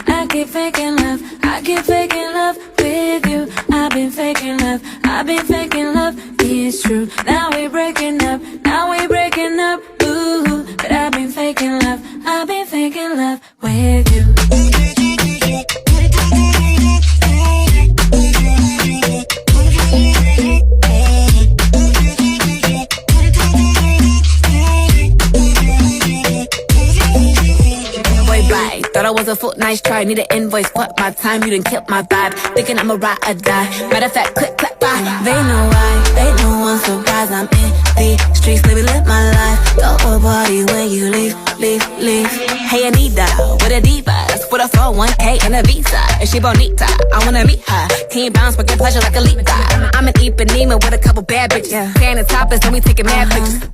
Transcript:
I keep faking love, I keep faking love with you. I've been faking love, I've been faking love. It's true. Now we're breaking up, now we're breaking up. Ooh, but I've been faking love, I've been faking love with you. Thought I was a fool, nice try. Need an invoice, what my time, you done killed my vibe. Thinking I'ma ride or die. Matter of fact, click, clap, bye. They know why, they know I'm surprised. I'm in the streets, baby, live my life. Throw a party when you leave, leave, leave. Hey Anita, with a divas, with a 401k and a visa. And she bonita, I wanna meet her. Can you bounce, but get pleasure like a leap. I'm an Ipanema with a couple bad bitches. Paying the topless, then we taking mad pictures.